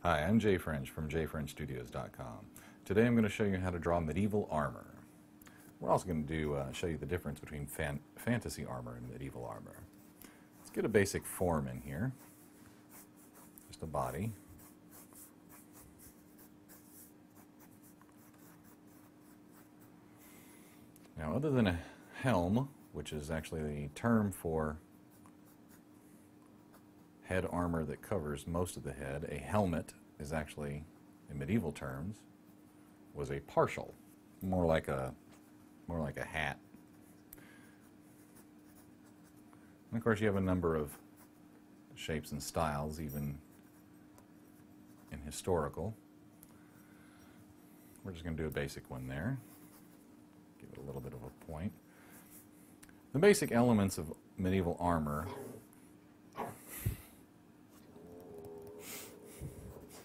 Hi, I'm Jay French from jfrenchstudios.com. Today I'm going to show you how to draw medieval armor. We're also going to show you the difference between fantasy armor and medieval armor. Let's get a basic form in here. Just a body. Now, other than a helm, which is actually the term for head armor that covers most of the head, a helmet is actually, in medieval terms, was a partial, more like a hat. And of course, you have a number of shapes and styles, even in historical. We're just going to do a basic one there. Give it a little bit of a point. The basic elements of medieval armor.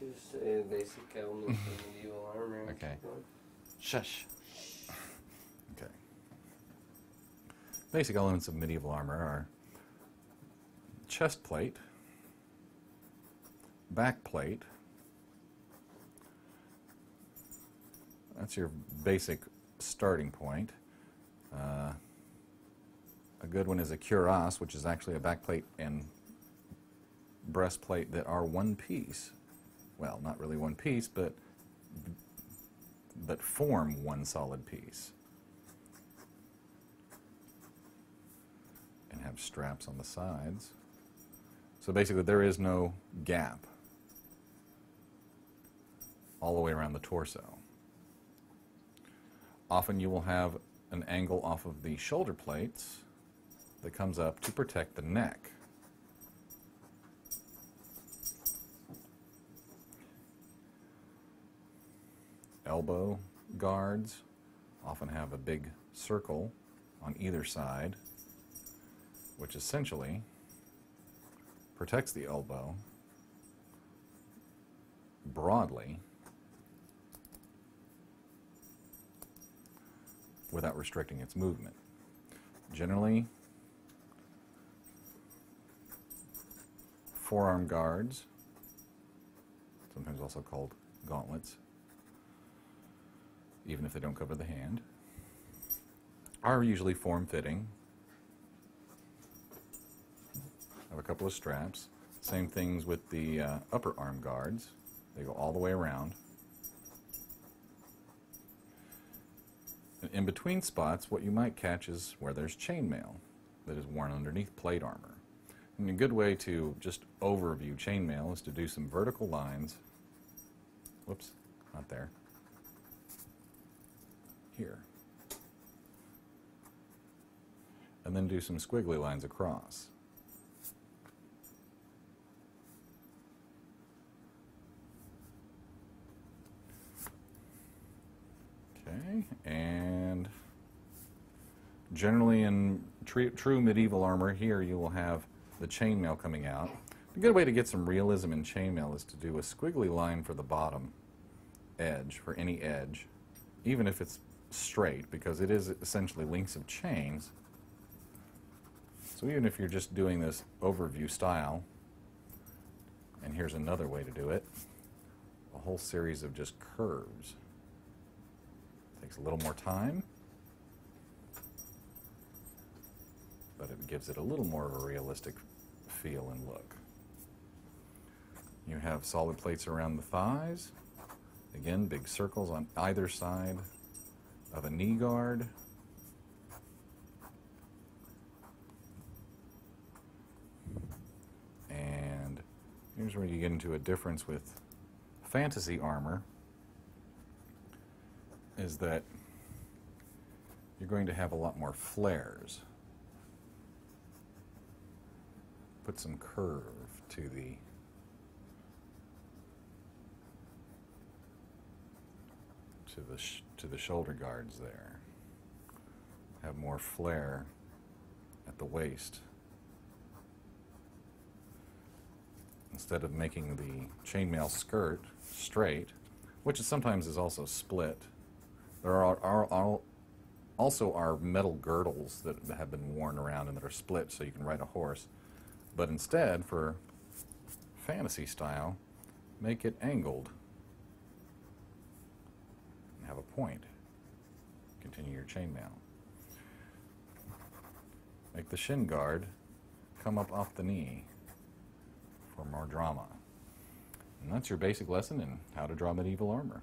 Just say the basic elements of medieval armor. Okay. Shush. Okay. Basic elements of medieval armor are chest plate, back plate. That's your basic starting point. A good one is a cuirass, which is actually a back plate and breastplate that are one piece. Well, not really one piece, but form one solid piece. And have straps on the sides. So basically there is no gap all the way around the torso. Often you will have an angle off of the shoulder plates that comes up to protect the neck. Elbow guards often have a big circle on either side, which essentially protects the elbow broadly without restricting its movement. Generally, forearm guards, sometimes also called gauntlets, even if they don't cover the hand, are usually form-fitting. Have a couple of straps. Same things with the upper arm guards. They go all the way around. And in between spots, what you might catch is where there's chainmail that is worn underneath plate armor. And a good way to just overview chainmail is to do some vertical lines. Whoops, not there. Here. And then do some squiggly lines across. Okay, and generally in true medieval armor, here you will have the chainmail coming out. A good way to get some realism in chainmail is to do a squiggly line for the bottom edge, for any edge, even if it's straight, because it is essentially links of chains. So even if you're just doing this overview style, and here's another way to do it, a whole series of just curves. Takes a little more time, but it gives it a little more of a realistic feel and look. You have solid plates around the thighs. Again, big circles on either side of a knee guard. And here's where you get into a difference with fantasy armor, is that you're going to have a lot more flares. Put some curve to the shoulder guards there. Have more flare at the waist. Instead of making the chainmail skirt straight, which sometimes is also split, there are also metal girdles that have been worn around and that are split so you can ride a horse. But instead, for fantasy style, make it angled and have a point. Continue your chainmail. Make the shin guard come up off the knee for more drama. And that's your basic lesson in how to draw medieval armor.